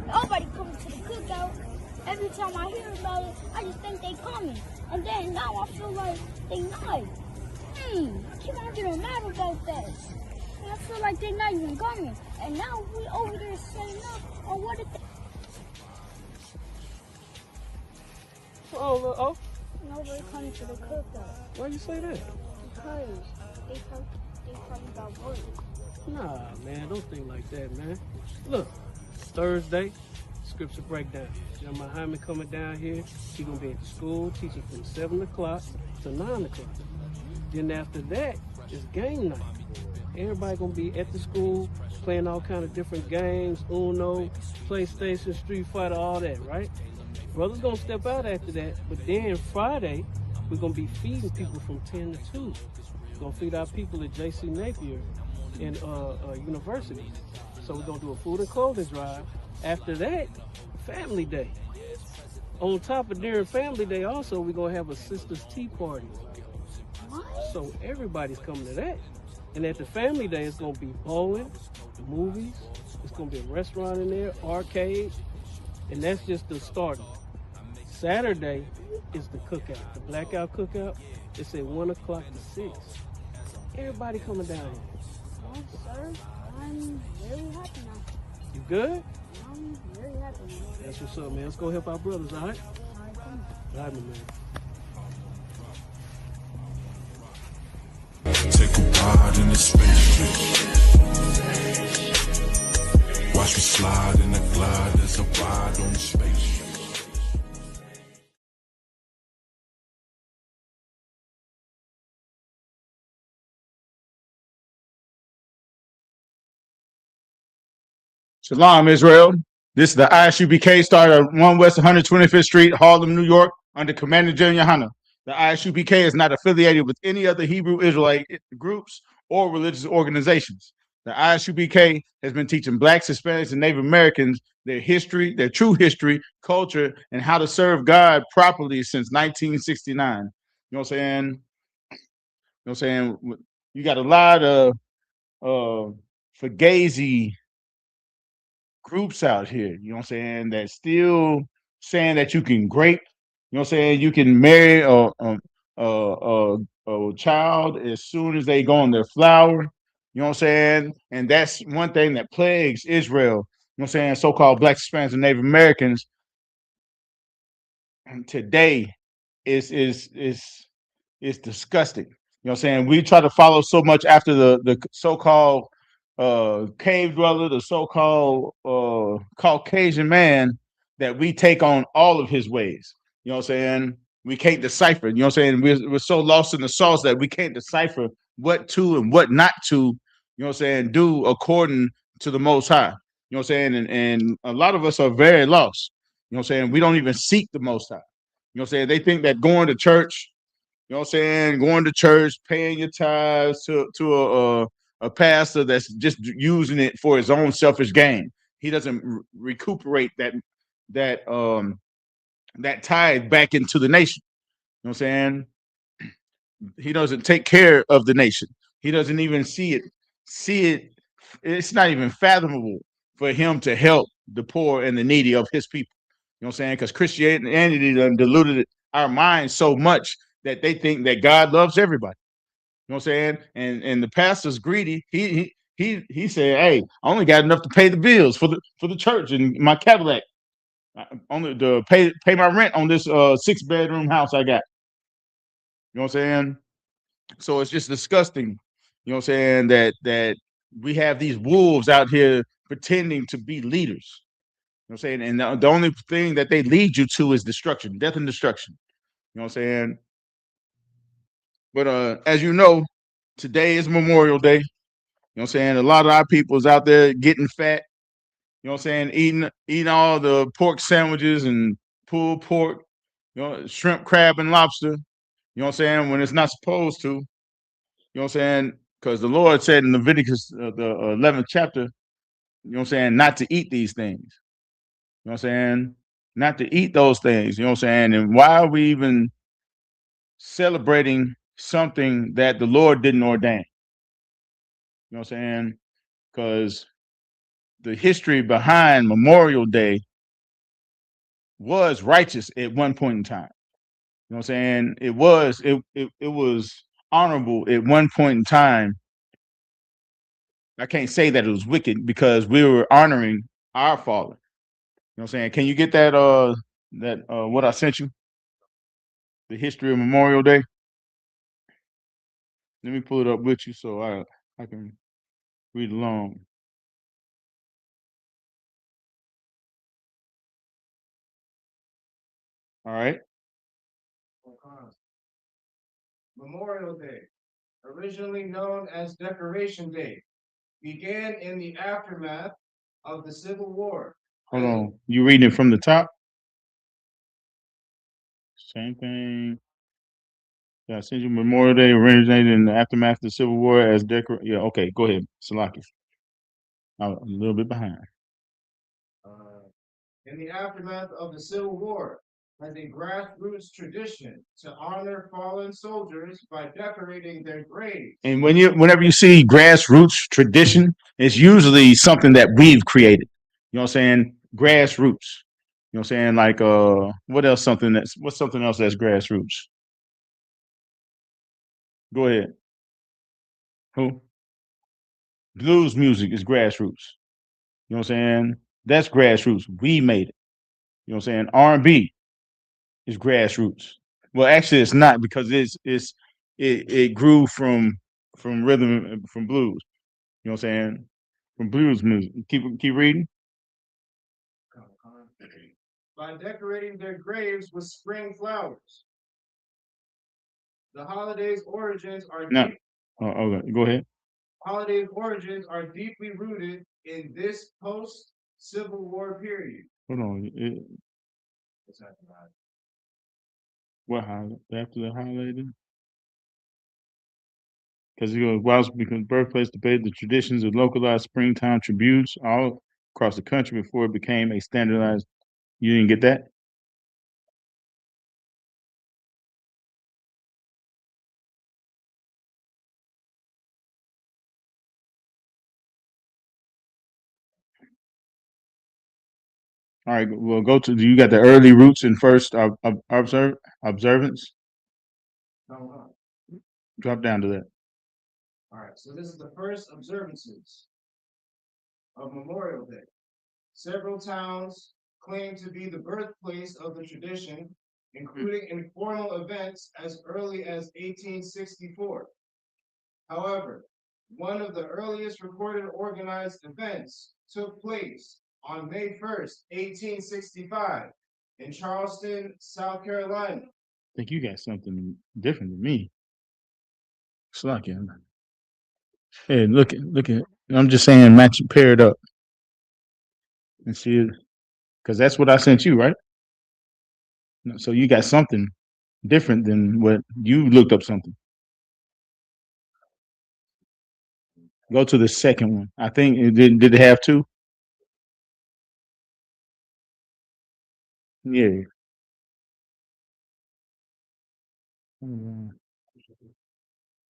Nobody comes to the cookout. Every time I hear about it, I just think they coming. And then now I feel like they not. I keep on getting mad about that. And I feel like they not even coming. And now we over there saying up on what it. Oh, Nobody coming to the cookout. why you say that? Because they probably got work. Nah, man, don't think like that, man. Look, Thursday, scripture breakdown. Jeremiah Hyman coming down here. He gonna be at the school teaching from 7 o'clock to 9 o'clock. Then after that, it's game night. Everybody gonna be at the school playing all kind of different games, Uno, PlayStation, Street Fighter, all that, right? Brothers gonna step out after that, but then Friday, we're gonna be feeding people from 10 to 2. We're gonna feed our people at J.C. Napier in university. So we're gonna do a food and clothing drive. After that, family day. On top of during family day, also we're gonna have a sisters tea party. So everybody's coming to that. And at the family day, it's gonna be bowling, movies. It's gonna be a restaurant in there, arcade, and that's just the start. Saturday is the cookout, the blackout cookout. It's at 1 o'clock to 6. Everybody coming down here. Oh, sir, I'm really happy now. You good? I'm really happy now. That's what's up, man. Let's go help our brothers, all right? All right, my man. Take a ride in the spaceship. Watch me slide in the glide. There's a ride on the spaceship. Shalom, Israel. This is the ISUBK started at 1 West 125th Street, Harlem, New York, under Commander General Yohana. The ISUBK is not affiliated with any other Hebrew Israelite groups or religious organizations. The ISUBK has been teaching Blacks, Hispanics, and Native Americans their history, their true history, culture, and how to serve God properly since 1969. You know what I'm saying? You know what I'm saying? You got a lot of Fugazi groups out here, you know what I'm saying, that still saying that you can grape, you know what I'm saying, you can marry a child as soon as they go on their flower, you know what I'm saying? And that's one thing that plagues Israel, you know what I'm saying, so-called Blacks, Hispanics, and Native Americans today is disgusting. You know what I'm saying? We try to follow so much after the so-called cave dweller, the so-called Caucasian man, that we take on all of his ways. You know what I'm saying? We can't decipher. You know what I'm saying? We're so lost in the sauce that we can't decipher what to and what not to, you know what I'm saying, do according to the Most High. You know what I'm saying? And a lot of us are very lost. You know what I'm saying? We don't even seek the Most High. You know what I'm saying? They think that going to church, you know what I'm saying, going to church, paying your tithes to a pastor that's just using it for his own selfish gain. He doesn't recuperate that tithe back into the nation. You know what I'm saying? He doesn't take care of the nation. He doesn't even see it. It's not even fathomable for him to help the poor and the needy of his people. You know what I'm saying? Because Christianity done diluted our minds so much that they think that God loves everybody. You know what I'm saying? And the pastor's greedy. He said, "Hey, I only got enough to pay the bills for the church and my Cadillac. Only to pay my rent on this 6-bedroom house I got." You know what I'm saying? So it's just disgusting. You know what I'm saying? That we have these wolves out here pretending to be leaders. You know what I'm saying? And the only thing that they lead you to is destruction, death and destruction. You know what I'm saying? But as you know, today is Memorial Day. You know what I'm saying? A lot of our people is out there getting fat. You know what I'm saying? Eating all the pork sandwiches and pulled pork, you know, shrimp, crab, and lobster. You know what I'm saying? When it's not supposed to. You know what I'm saying? Because the Lord said in Leviticus, the 11th chapter, you know what I'm saying, not to eat these things. You know what I'm saying? Not to eat those things. You know what I'm saying? And why are we even celebrating something that the Lord didn't ordain? You know what I'm saying? Because the history behind Memorial Day was righteous at one point in time. You know what I'm saying? It was honorable at one point in time. I can't say that it was wicked because we were honoring our fallen. You know what I'm saying? Can you get that what I sent you? The history of Memorial Day? Let me pull it up with you so I can read along. All right. Memorial Day, originally known as Decoration Day, began in the aftermath of the Civil War. Hold on. You reading it from the top? Same thing. Yeah, I sent you Memorial Day originated in the aftermath of the Civil War as Yeah, okay, go ahead, Salaki. I'm a little bit behind. In the aftermath of the Civil War, as a grassroots tradition to honor fallen soldiers by decorating their graves. And whenever you see grassroots tradition, it's usually something that we've created. You know what I'm saying? Grassroots. You know what I'm saying? Like what's something else that's grassroots? Go ahead. Who? Blues music is grassroots. You know what I'm saying? That's grassroots. We made it. You know what I'm saying? R&B is grassroots. Well, actually, it's not because it grew from rhythm from blues. You know what I'm saying? From blues music. Keep reading. By decorating their graves with spring flowers. The holiday's origins are No. deep. Okay. Go ahead. Holiday's origins are deeply rooted in this post-Civil War period. Hold on. What holiday? After the holiday? Because he goes, whilst became birthplace debated the traditions of localized springtime tributes all across the country before it became a standardized. You didn't get that? All right. Well, go to. You got the early roots and first observance. Drop down to that. All right. So this is the first observances of Memorial Day. Several towns claim to be the birthplace of the tradition, including informal events as early as 1864. However, one of the earliest recorded organized events took place on May 1st, 1865, in Charleston, South Carolina. I think you got something different than me. It's like it. Hey, look at. I'm just saying, match, pair it up, and see it, because that's what I sent you, right? So you got something different than what you looked up something. Go to the second one. I think it did it have two? Yeah.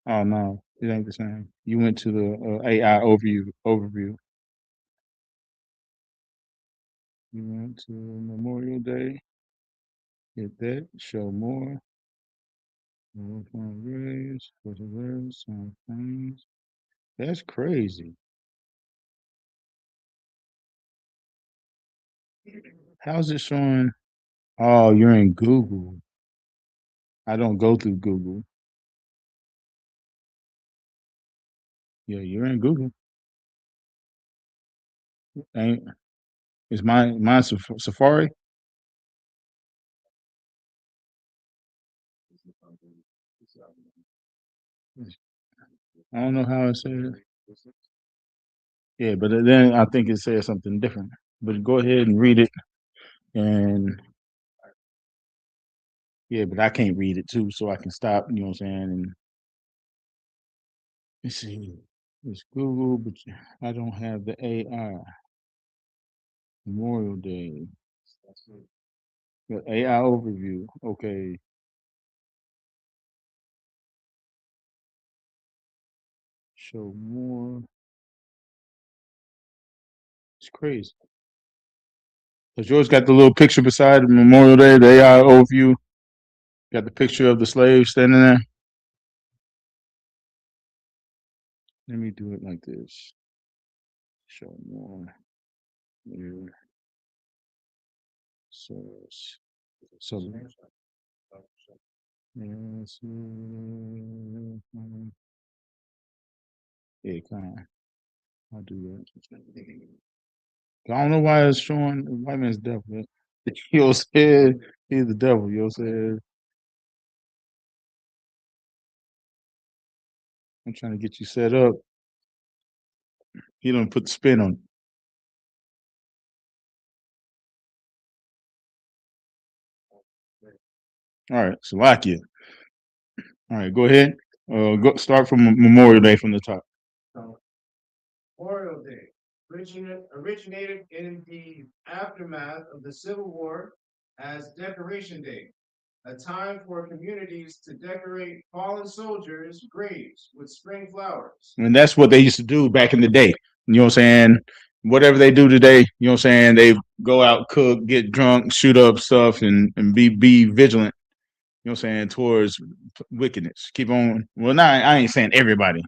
Oh no, it ain't the same. You went to the AI overview. You went to Memorial Day. Hit that. Show more. Graves, some things. That's crazy. How's it showing? Oh, you're in Google. I don't go through Google. Yeah, you're in Google. Ain't is mine Safari? I don't know how it says. Yeah, but then I think it says something different. But go ahead and read it, and yeah, but I can't read it too, so I can stop. You know what I'm saying? And let's see, it's Google, but I don't have the AI. Memorial Day, the AI overview. Okay, show more. crazy. Cause yours got the little picture beside the Memorial Day, the AI overview. Got the picture of the slave standing there. Let me do it like this. Show more. Here. Source. So yes, yeah, kind of. I'll do that. I don't know why it's showing the white man's devil. You said he's the devil. You said I'm trying to get you set up. He don't put the spin on it. All right, Salakia. All right, go ahead. Go start from Memorial Day from the top. So, Memorial Day originated in the aftermath of the Civil War as Decoration Day, a time for communities to decorate fallen soldiers' graves with spring flowers. And that's what they used to do back in the day. You know what I'm saying? Whatever they do today, you know what I'm saying? They go out, cook, get drunk, shoot up stuff, and be vigilant. You know what I'm saying? Towards wickedness. Keep on. Well, now I ain't saying everybody,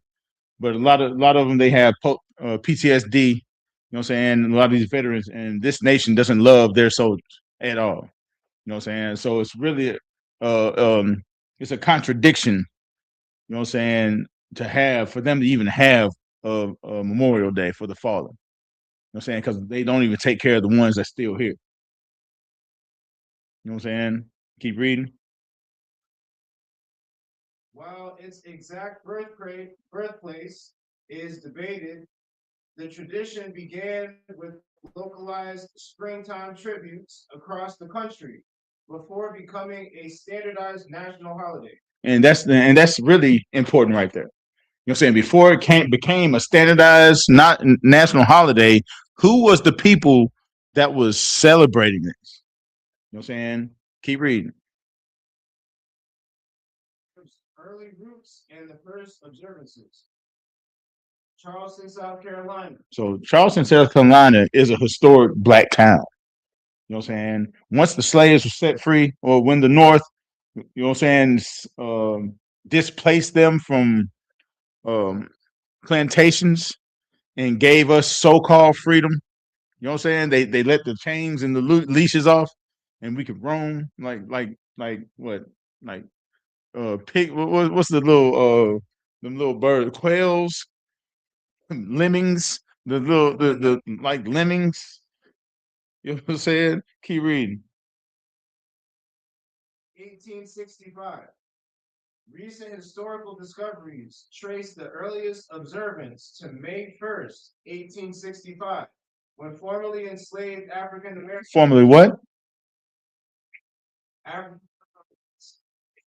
but a lot of them they have PTSD. You know what I'm saying? A lot of these veterans, and this nation doesn't love their soldiers at all. You know what I'm saying? So it's really it's a contradiction. You know what I'm saying? To have for them to even have a Memorial Day for the fallen. You know what I'm saying? Because they don't even take care of the ones that's still here. You know what I'm saying? Keep reading. While its exact birthplace is debated, the tradition began with localized springtime tributes across the country before becoming a standardized national holiday. And that's really important right there. You know what I'm saying? Before it became a standardized not national holiday, who was the people that was celebrating this? You know what I'm saying? Keep reading. Early roots and the first observances. Charleston, South Carolina. So Charleston, South Carolina is a historic black town. You know what I'm saying? Once the slaves were set free, or when the North, you know what I'm saying, displaced them from plantations and gave us so-called freedom. You know what I'm saying? They let the chains and the leashes off, and we could roam like what like pig. What's the little them little bird quails, lemmings, the like lemmings. You know what I'm saying? Keep reading. 1865. Recent historical discoveries trace the earliest observance to May 1st, 1865, when formerly enslaved African Americans. Formerly what?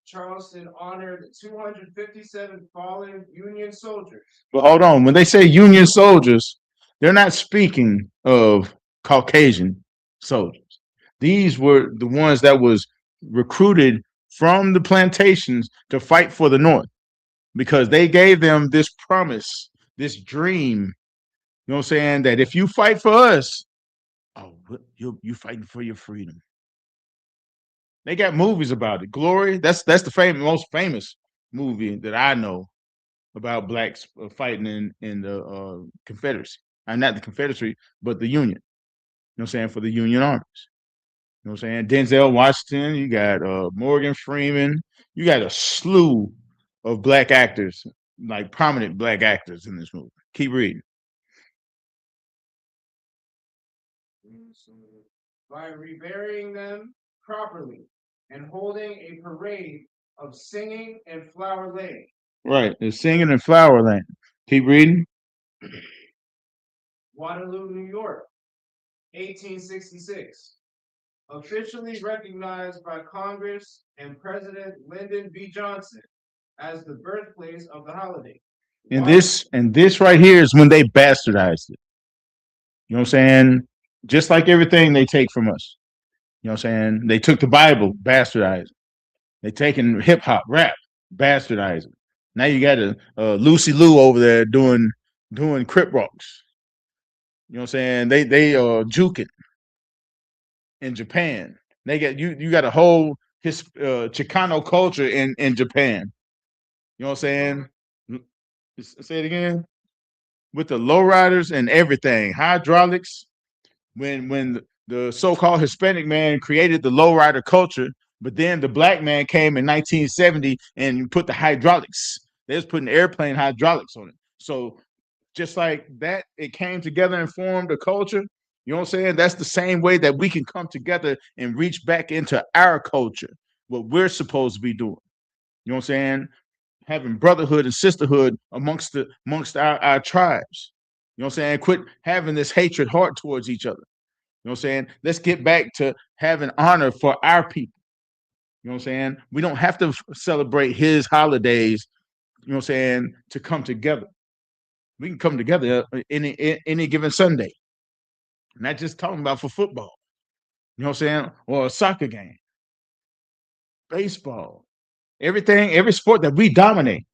Charleston honored 257 fallen Union soldiers. But hold on. When they say Union soldiers, they're not speaking of Caucasian soldiers. These were the ones that was recruited from the plantations to fight for the North because they gave them this promise, this dream. You know what I'm saying? That if you fight for us, oh, you fighting for your freedom. They got movies about it. Glory. That's the most famous movie that I know about blacks fighting in the Confederacy. And not the Confederacy, but the Union. You know what I'm saying? For the Union armies. You know what I'm saying? Denzel Washington, you got Morgan Freeman, you got a slew of black actors, like prominent black actors in this movie. Keep reading. By reburying them properly and holding a parade of singing and flower laying. Right, they're singing in Flower Land. Keep reading. Waterloo, New York, 1866. Officially recognized by Congress and President Lyndon B. Johnson as the birthplace of the holiday. And this right here is when they bastardized it. You know what I'm saying? Just like everything they take from us. You know what I'm saying? They took the Bible, bastardized it. They taking hip hop, rap, bastardized it. Now you got a Lucy Liu over there doing Crip rocks. You know what I'm saying? They juke in Japan. They got you got a whole Chicano culture in Japan. You know what I'm saying? Say it again. With the lowriders and everything, hydraulics. When the so-called Hispanic man created the lowrider culture, but then the black man came in 1970 and put the hydraulics. They was putting airplane hydraulics on it. So just like that, it came together and formed a culture. You know what I'm saying? That's the same way that we can come together and reach back into our culture, what we're supposed to be doing. You know what I'm saying? Having brotherhood and sisterhood amongst our tribes. You know what I'm saying? Quit having this hatred heart towards each other. You know what I'm saying? Let's get back to having honor for our people. You know what I'm saying? We don't have to celebrate his holidays, you know what I'm saying, to come together. We can come together any given Sunday. Not just talking about for football. You know what I'm saying? Or a soccer game, baseball, everything, every sport that we dominate.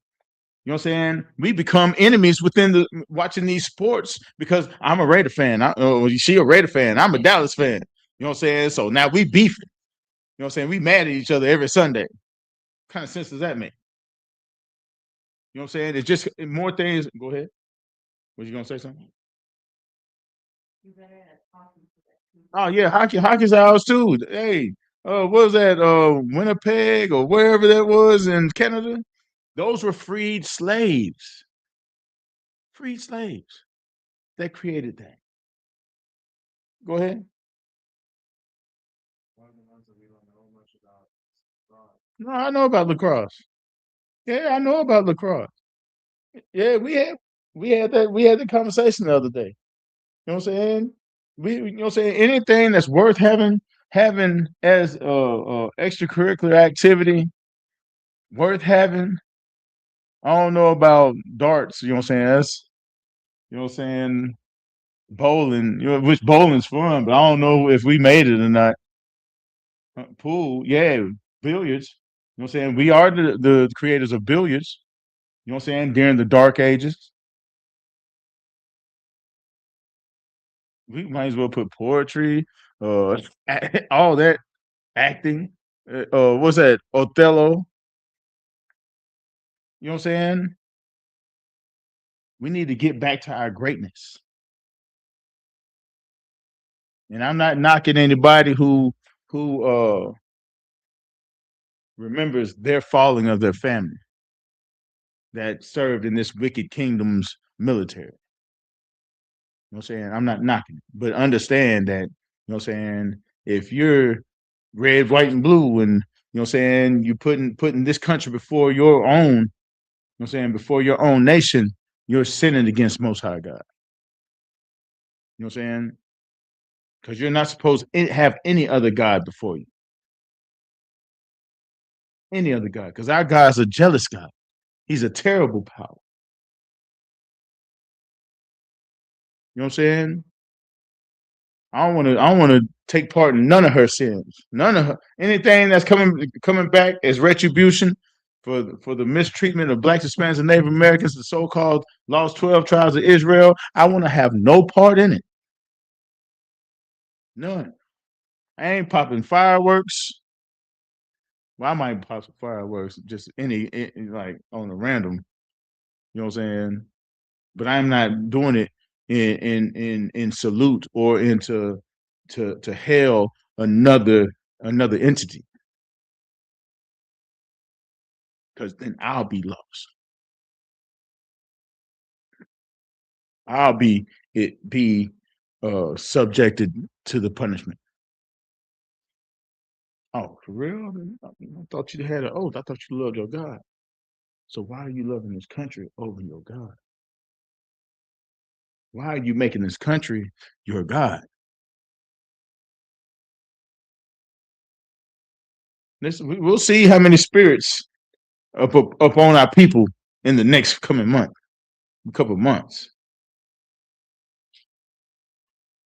You know what I'm saying? We become enemies within the watching these sports because I'm a Raider fan. She a Raider fan. I'm a Dallas fan. You know what I'm saying? So now we beefing. You know what I'm saying? We mad at each other every Sunday. What kind of sense does that make? You know what I'm saying? It's just more things. Go ahead. Was you gonna say something? Oh yeah, hockey's ours too. Hey, what was that? Winnipeg or wherever that was in Canada. Those were freed slaves. Freed slaves that created that. Go ahead. No, I know about lacrosse. Yeah, I know about lacrosse. Yeah, we had the conversation the other day. You know what I'm saying? You know what I'm saying? Anything that's worth having as extracurricular activity, worth having. I don't know about darts. You know what I'm saying? That's you know what I'm saying. Bowling, which bowling's fun, but I don't know if we made it or not. Pool, yeah, billiards. You know what I'm saying? We are the creators of billiards. You know what I'm saying? During the dark ages, we might as well put poetry, all that acting. What's that? Othello. You know what I'm saying? We need to get back to our greatness. And I'm not knocking anybody who remembers their falling of their family that served in this wicked kingdom's military. You know what I'm saying? I'm not knocking it, but understand that, you know what I'm saying, if you're red, white, and blue, and you know what I'm saying, you putting this country before your own, you know what I'm saying, before your own nation, you're sinning against most high God. You know what I'm saying? Because you're not supposed to have any other God before you. Any other God. Because our God is a jealous God. He's a terrible power. You know what I'm saying? I don't want to take part in none of her sins. None of her anything that's coming back as retribution for the mistreatment of blacks, Hispanics, and Native Americans, the so-called lost 12 tribes of Israel. I want to have no part in it. None. I ain't popping fireworks. Well, I might pop some fireworks, just like on a random. You know what I'm saying? But I'm not doing it in salute or into to hail another entity, because then I'll be lost. I'll be subjected to the punishment. Oh, for real? I thought you had an oath. I thought you loved your God. So why are you loving this country over your God? Why are you making this country your God? Listen, we'll see how many spirits up on our people in the next coming couple of months.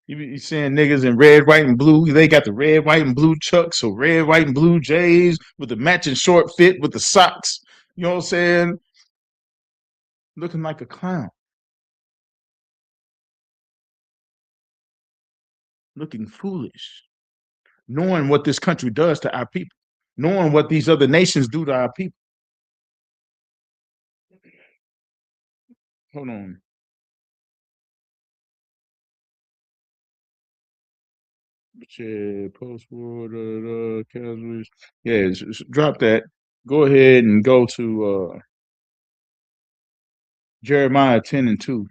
You be seeing niggas in red, white, and blue. They got the red, white, and blue chucks or red, white, and blue J's with the matching short fit with the socks. You know what I'm saying? Looking like a clown. looking foolish, knowing what this country does to our people, knowing what these other nations do to our people. Hold on. Post-war, casualties. Yeah, drop that. Go ahead and go to Jeremiah 10:2.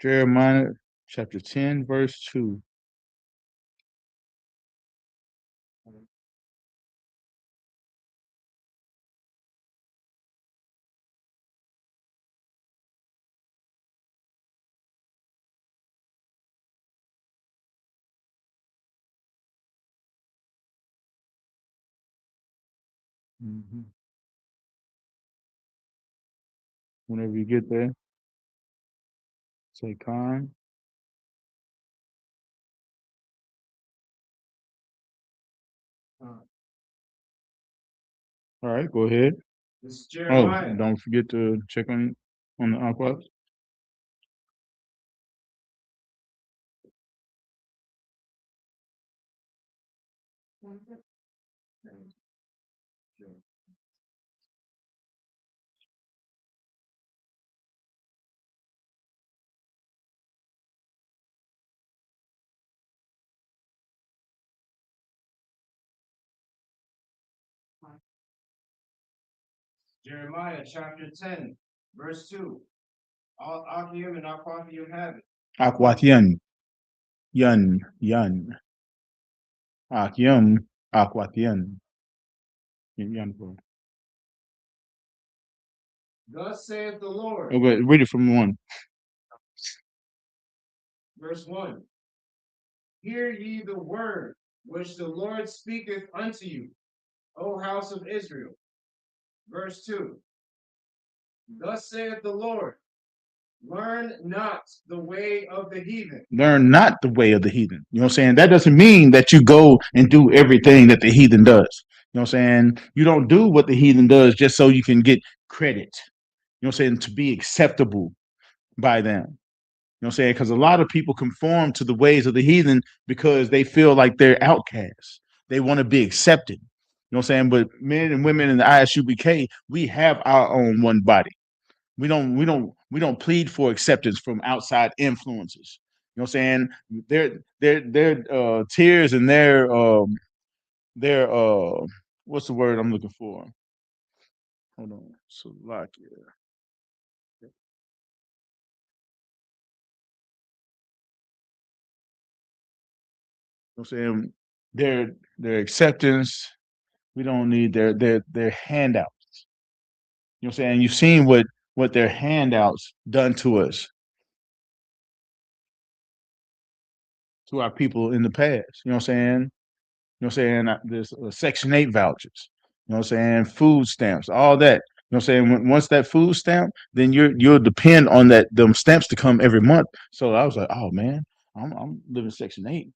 Jeremiah chapter 10, verse 2. Mhm. Whenever you get there, say Khan. All right, go ahead. This is Oh, Jeremiah. don't forget to check on the aqua. Jeremiah chapter 10, verse 2. All Achium and Aquathium have it. Aquatian. Yan. Akyum. Aquatian. Yan. Thus saith the Lord. Okay, read it from one. Verse 1. Hear ye the word which the Lord speaketh unto you, O house of Israel. Verse 2. Thus saith the Lord, learn not the way of the heathen. Learn not the way of the heathen. You know what I'm saying? That doesn't mean that you go and do everything that the heathen does. You know what I'm saying? You don't do what the heathen does just so you can get credit. You know what I'm saying? To be acceptable by them. You know what I'm saying? Because a lot of people conform to the ways of the heathen because they feel like they're outcasts. They want to be accepted. You know what I'm saying? But men and women in the ISUBK, we have our own one body. We don't plead for acceptance from outside influences. You know what I'm saying? Their tears and their what's the word I'm looking for? Hold on. Slovakia. You know what I'm saying? Their acceptance, we don't need their handouts. You know what I'm saying? You've seen what their handouts done to us, to our people in the past. You know what I'm saying? You know what I'm saying? There's Section 8 vouchers. You know what I'm saying? Food stamps, all that. You know what I'm saying? Once that food stamp, then you'll depend on them stamps to come every month. So I was like, oh man, I'm living Section 8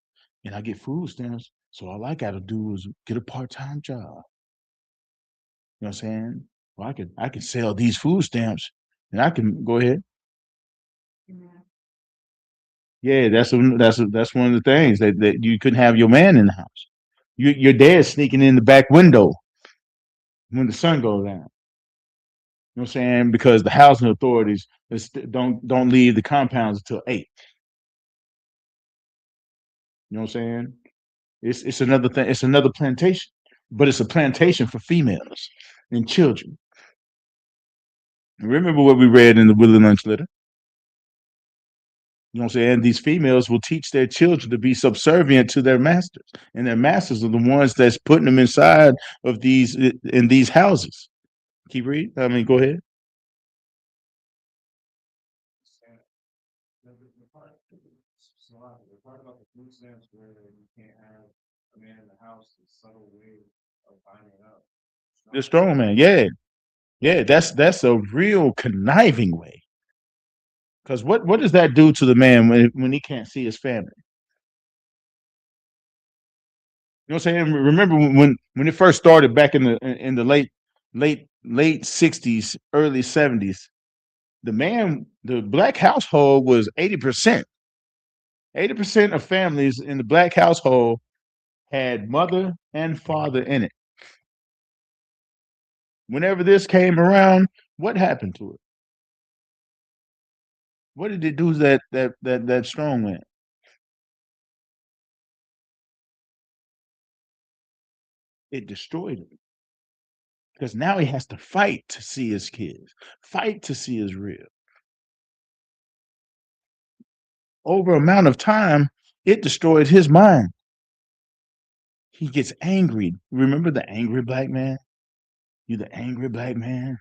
and I get food stamps. So all I gotta do is get a part-time job. You know what I'm saying? Well, I can sell these food stamps and I can go ahead. Yeah, that's one of the things that you couldn't have your man in the house. Your dad's sneaking in the back window when the sun goes down. You know what I'm saying? Because the housing authorities don't leave the compounds until 8. You know what I'm saying? It's another thing. It's another plantation, but it's a plantation for females and children. Remember what we read in the Willie Lynch letter? You know what I'm saying? These females will teach their children to be subservient to their masters, and their masters are the ones that's putting them inside of these houses. Keep reading. I mean, go ahead. The part about the food stamps where you can't have a man in the house, the subtle way of finding out. The strong man, yeah. That's a real conniving way. Because what does that do to the man when he can't see his family? You know what I'm saying? Remember when it first started back in the late 60s, early 70s, the black household was 80%. 80% of families in the black household had mother and father in it. Whenever this came around, what happened to it? What did it do to that strong man? It destroyed him. Because now he has to fight to see his kids, fight to see his rib. Over amount of time, it destroyed his mind. He gets angry. Remember the angry black man? You the angry black man.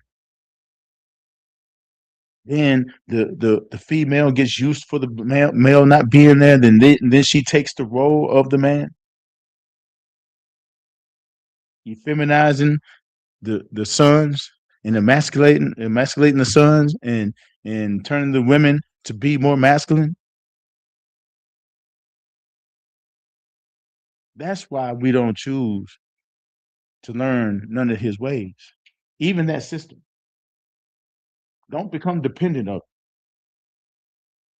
Then the female gets used for the male not being there. Then she takes the role of the man. Feminizing the sons and emasculating the sons and turning the women to be more masculine. That's why we don't choose to learn none of his ways, even that system. Don't become dependent of it.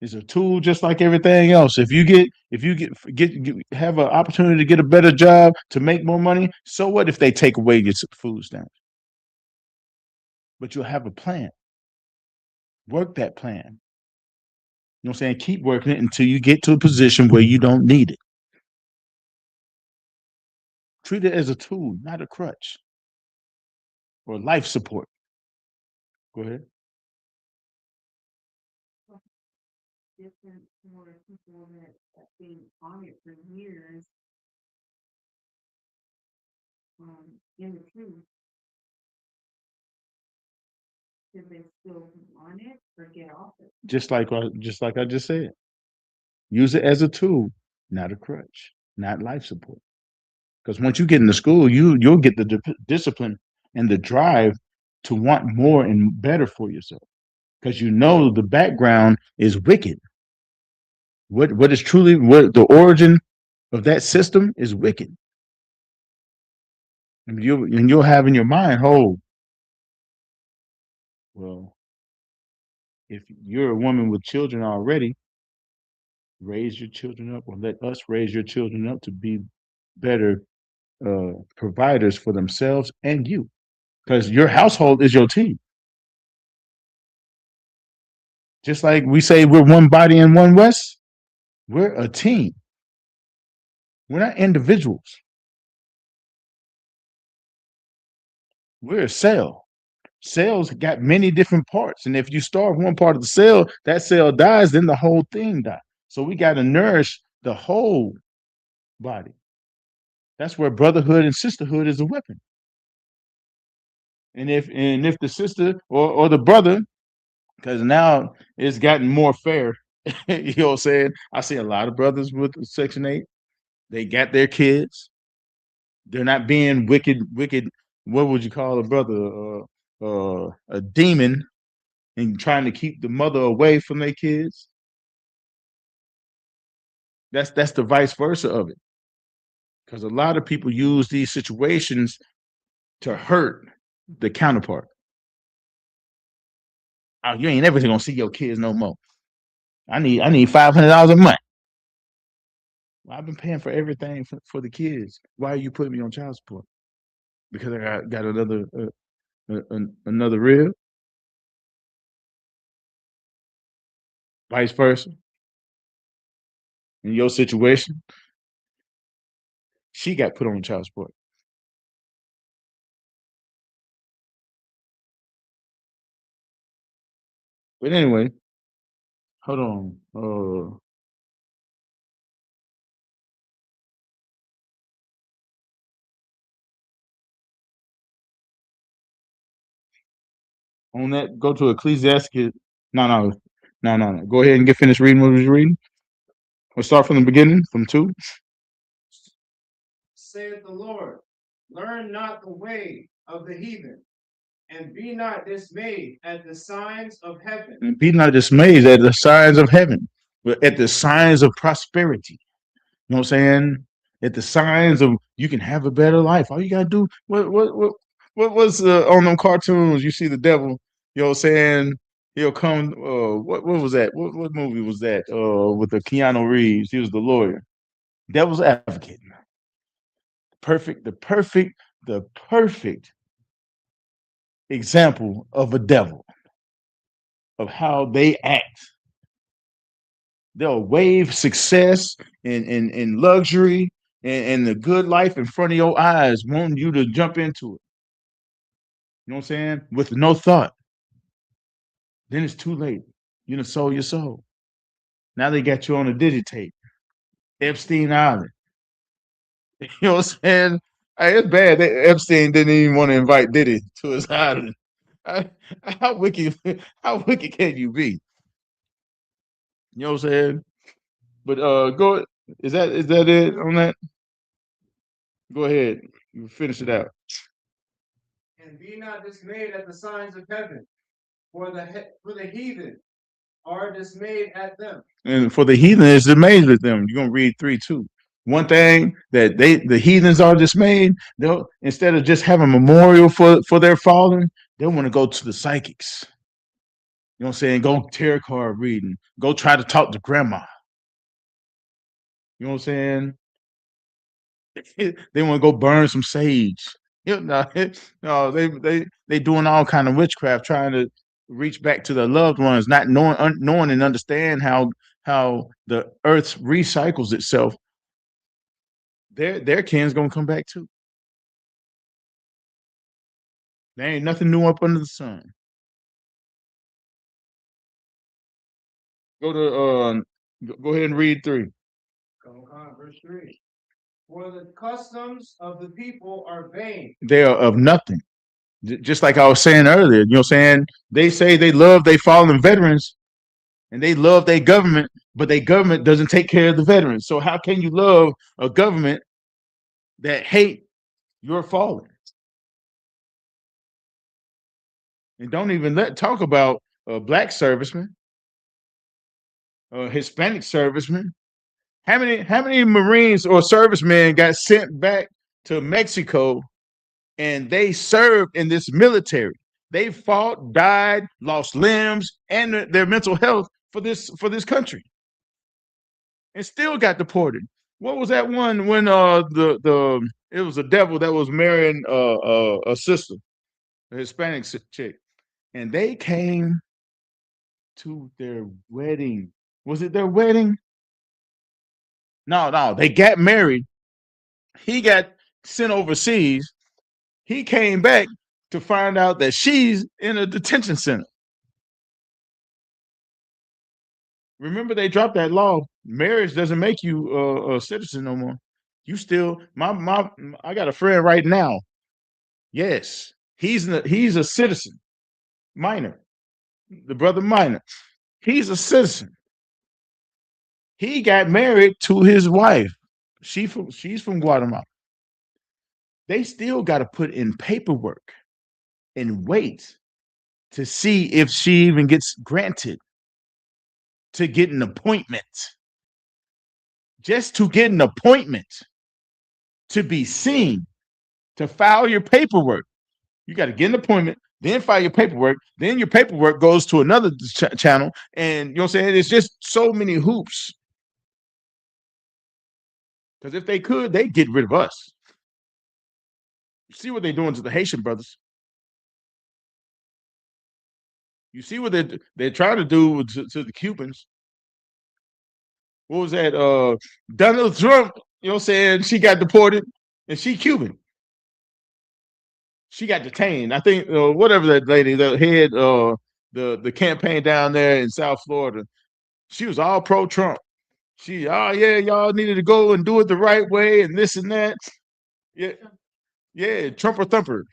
It's a tool just like everything else. If you have an opportunity to get a better job to make more money, so what if they take away your food stamps? But you'll have a plan. Work that plan. You know what I'm saying? Keep working it until you get to a position where you don't need it. Treat it as a tool, not a crutch or life support. Go ahead. Different for people that have been on it for years, in the truth. Should they still be on it or get off it? Just like I just said. Use it as a tool, not a crutch, not life support. Because once you get into school, you'll get the discipline and the drive to want more and better for yourself. Because you know the background is wicked. What is truly what the origin of that system is wicked. And you'll have in your mind, oh, well, if you're a woman with children already, raise your children up, or let us raise your children up to be better providers for themselves and you, because your household is your team. Just like we say we're one body and one West, we're a team. We're not individuals. We're a cell. Cells got many different parts, and if you starve one part of the cell, that cell dies, then the whole thing dies. So we got to nourish the whole body. That's where brotherhood and sisterhood is a weapon. And if the sister or the brother, because now it's gotten more fair, you know what I'm saying? I see a lot of brothers with Section 8. They got their kids. They're not being wicked. What would you call a brother? A demon, and trying to keep the mother away from their kids. That's the vice versa of it. Because a lot of people use these situations to hurt the counterpart. Oh, you ain't never gonna see your kids no more. I need $500 a month. Well, I've been paying for everything for the kids. Why are you putting me on child support? Because I got another rib. Vice versa. In your situation, she got put on child support. But anyway, hold on. On that, go to Ecclesiastes. No. Go ahead and get finished reading what you're reading. We'll start from the beginning, from 2. Saith the Lord, learn not the way of the heathen, and be not dismayed at the signs of heaven. And be not dismayed at the signs of heaven, but at the signs of prosperity. You know what I'm saying? At the signs of you can have a better life. All you gotta do. What was on them cartoons? You see the devil. You know what I'm saying? He'll come. What was that? What movie was that? With the Keanu Reeves, he was the lawyer. Devil's advocate. The perfect example of a devil, of how they act. They'll wave success and luxury and the good life in front of your eyes, wanting you to jump into it. You know what I'm saying? With no thought. Then it's too late. You done sold your soul. Now they got you on a digitape. Epstein Island. You know what I'm saying? Hey, it's bad that Epstein didn't even want to invite Diddy to his island. How wicked, how wicked can you be? You know what I'm saying? But go. Is that it on that? Go ahead. You finish it out. And be not dismayed at the signs of heaven, for the heathen are dismayed at them. And for the heathen is amazed at them. You're gonna read 3:2. One thing that the heathens are dismayed, they'll, instead of just having a memorial for their fallen, they want to go to the psychics. You know what I'm saying? Go tarot card reading. Go try to talk to grandma. You know what I'm saying? They want to go burn some sage. You know, no, they doing all kind of witchcraft, trying to reach back to their loved ones, not knowing and understand how the earth recycles itself. Their kin's gonna come back too. There ain't nothing new up under the sun. Go to go ahead and read 3. Verse 3. For the customs of the people are vain. They are of nothing. Just like I was saying earlier, you know what I'm saying? They say they love their fallen veterans and they love their government, but their government doesn't take care of the veterans. So how can you love a government that hate your fallen? And don't even talk about black servicemen, Hispanic servicemen. How many Marines or servicemen got sent back to Mexico and they served in this military? They fought, died, lost limbs, and their mental health for this country, and still got deported. What was that one when it was a devil that was marrying a sister, a Hispanic chick, and they came to their wedding. Was it their wedding? No, they got married. He got sent overseas. He came back to find out that she's in a detention center. Remember, they dropped that law. Marriage doesn't make you a citizen no more. You still, I got a friend right now. Yes, he's a citizen, minor. The brother minor, he's a citizen. He got married to his wife. She's from Guatemala. They still got to put in paperwork and wait to see if she even gets granted to get an appointment. Just to get an appointment to be seen, to file your paperwork. You got to get an appointment, then file your paperwork. Then your paperwork goes to another channel. And you know what I'm saying? It's just so many hoops. Because if they could, they'd get rid of us. You see what they're doing to the Haitian brothers. You see what they're trying to do to the Cubans. What was that? Donald Trump, you know what I'm saying? She got deported and she Cuban. She got detained. I think whatever that lady that had the campaign down there in South Florida, she was all pro Trump. She, oh yeah, y'all needed to go and do it the right way and this and that. Yeah, Trumper thumper.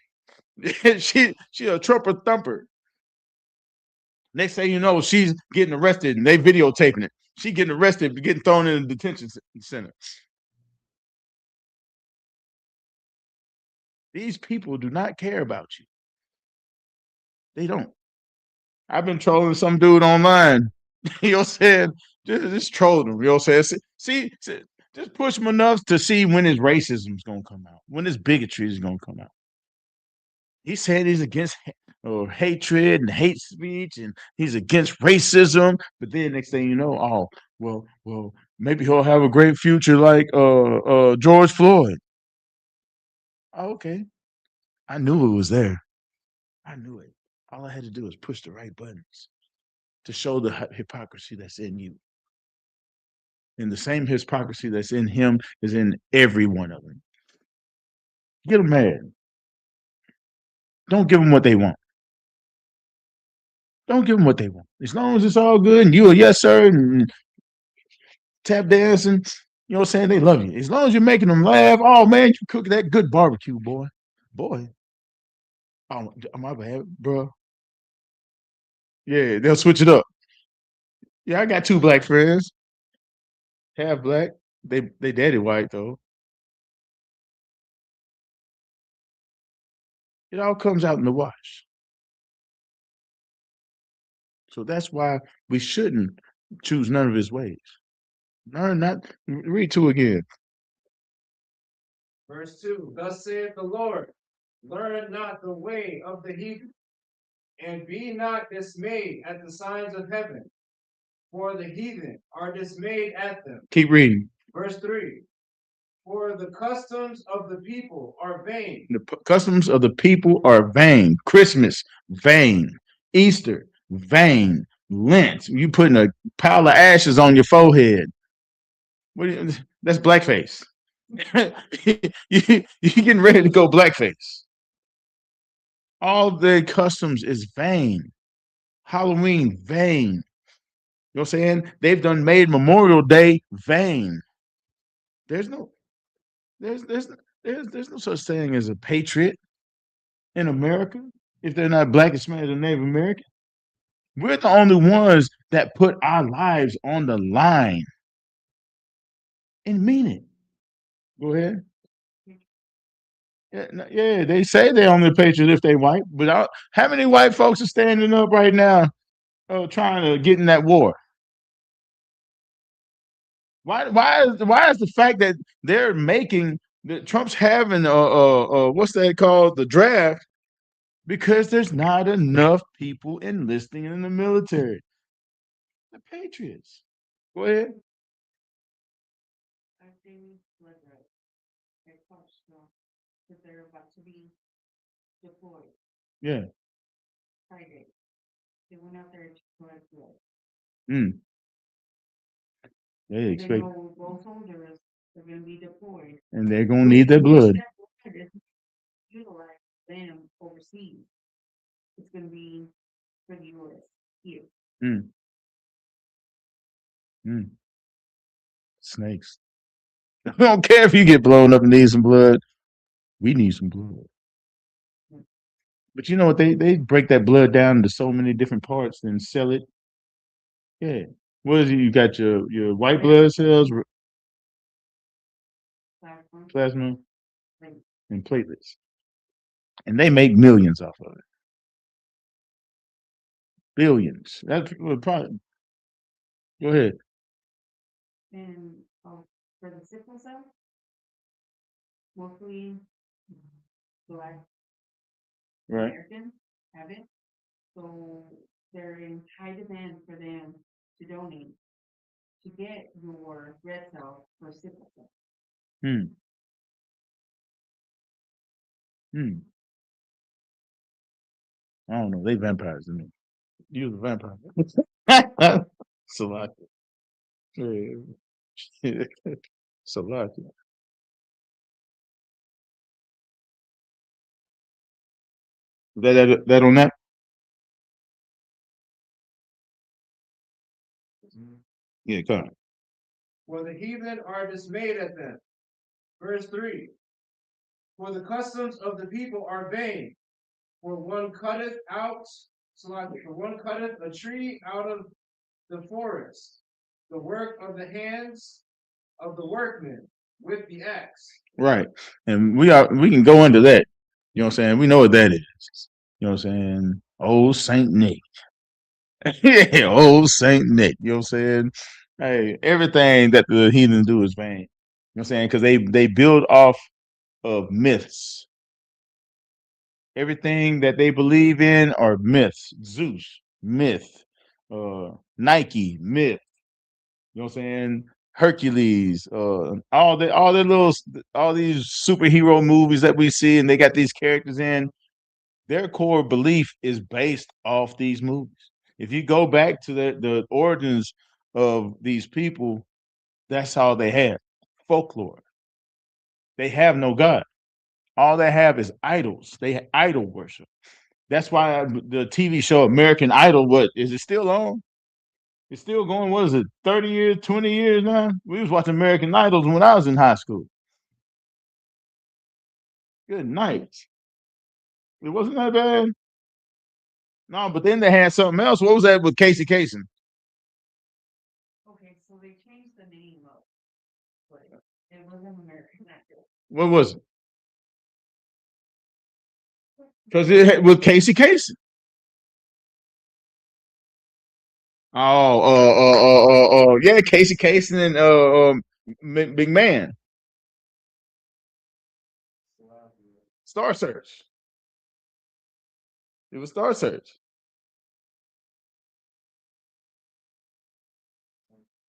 she a Trumper thumper. Next thing you know, she's getting arrested and they videotaping it. She getting arrested, getting thrown in a detention center. These people do not care about you. They don't. I've been trolling some dude online. You know what I'm saying? Just trolling him. You know what I'm saying? See, just push him enough to see when his racism is going to come out, when his bigotry is going to come out. He said he's against or hatred and hate speech, and he's against racism. But then next thing you know, oh well, maybe he'll have a great future like George Floyd. Oh, okay, I knew it was there. I knew it. All I had to do was push the right buttons to show the hypocrisy that's in you. And the same hypocrisy that's in him is in every one of them. Get them mad. Don't give them what they want. Don't give them what they want. As long as it's all good and you a yes sir and tap dancing, you know what I'm saying? They love you. As long as you're making them laugh, oh man, you cook that good barbecue, boy. Boy. Oh, my bad, bro. Yeah, they'll switch it up. Yeah, I got 2 black friends. Half black. They daddy white though. It all comes out in the wash. So that's why we shouldn't choose none of his ways. Learn not read 2 again. Verse 2, thus saith the Lord, learn not the way of the heathen, and be not dismayed at the signs of heaven, for the heathen are dismayed at them. Keep reading. Verse 3, for the customs of the people are vain. The customs of the people are vain. Christmas, vain. Easter, vain. Lent, you putting a pile of ashes on your forehead. That's blackface. you getting ready to go blackface. All the customs is vain. Halloween, vain. You know what I'm saying? They've done made Memorial Day vain. There's no such thing as a patriot in America if they're not black, Hispanic, or Native American. We're the only ones that put our lives on the line and mean it. Go ahead. Yeah, they say they're only a patriot if they white, but how many white folks are standing up right now trying to get in that war? Why is the fact that they're making that Trump's having what's that called, the draft, because there's not enough people enlisting in the military. The Patriots. Go ahead. I think like a coach, because they're about to be deployed Yeah. Friday. They went out there to deploy blood. Mm. They They expect, know those soldiers are gonna be deployed. and they're gonna need their blood. Utilize them overseas. It's gonna be for the US here. Mm. Mm. Snakes. I don't care if you get blown up and need some blood. We need some blood. But you know what? They break that blood down into so many different parts and sell it. Yeah. What is it? You got your white blood cells, plasma, and platelets. And they make millions off of it. Billions. That's what probably. Go ahead. And for the sickle cell, mostly black Right. Americans have it. So they're in high demand for them to donate to get your red cell for sickle cell. Hmm. Hmm. I don't know. They vampires to me. You're the vampire. Salaki. Salaki. That on that? Yeah, come on. For the heathen are dismayed at them. Verse 3, for the customs of the people are vain. For one cutteth a tree out of the forest, the work of the hands of the workmen with the axe. Right. And we can go into that. You know what I'm saying? We know what that is. You know what I'm saying? Old Saint Nick. Yeah, old Saint Nick. You know what I'm saying? Hey, everything that the heathen do is vain. You know what I'm saying? Because they build off of myths. Everything that they believe in are myths. Zeus, myth. Nike, myth. You know what I'm saying? Hercules, all these superhero movies that we see, and they got these characters in. Their core belief is based off these movies. If you go back to the origins of these people, that's all they have. Folklore. They have no God. All they have is idols. They idol worship. That's why the TV show American Idol, what is it still on? It's still going. What is it? 30 years, 20 years now? We was watching American Idols when I was in high school. Good night. It wasn't that bad. No, but then they had something else. What was that with Casey Kasem? Okay, so they changed the name of, but it wasn't American Idol. What was it? Because it had, with Casey Kasem. Yeah, Casey Kasem and Big Man. Star Search. It was Star Search.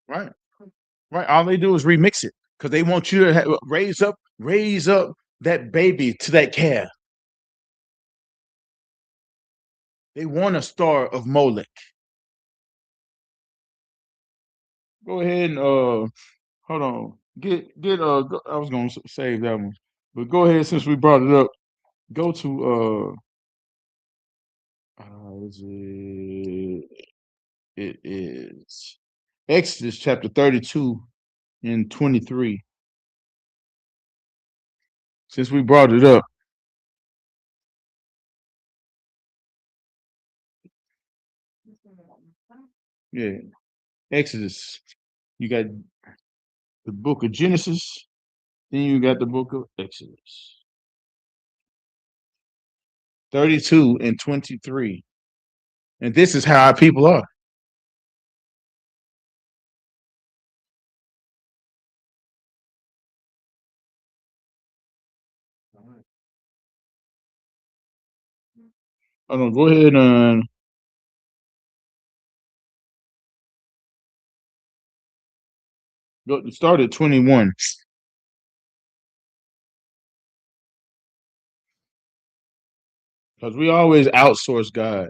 Right. Right. All they do is remix it because they want you to raise up that baby to that calf. They want a star of Molech. Go ahead and hold on. I was gonna save that one, but go ahead since we brought it up. Go to it is Exodus chapter 32 and 23. Since we brought it up. Yeah. Exodus. You got the book of Genesis, then you got the book of Exodus. 32 and 23. And this is how our people are. Oh, no, go ahead and start at 21. Because we always outsource God.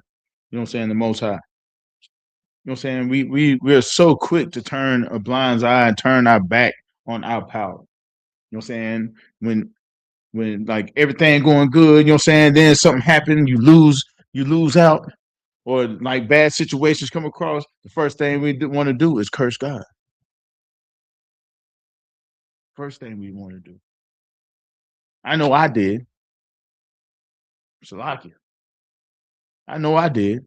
You know what I'm saying? The Most High. You know what I'm saying? We're so quick to turn a blind eye and turn our back on our power. You know what I'm saying? When like everything going good, you know what I'm saying? Then something happened, you lose out, or like bad situations come across. The first thing we want to do is curse God. First thing we want to do. I know I did. Salakia. I know I did.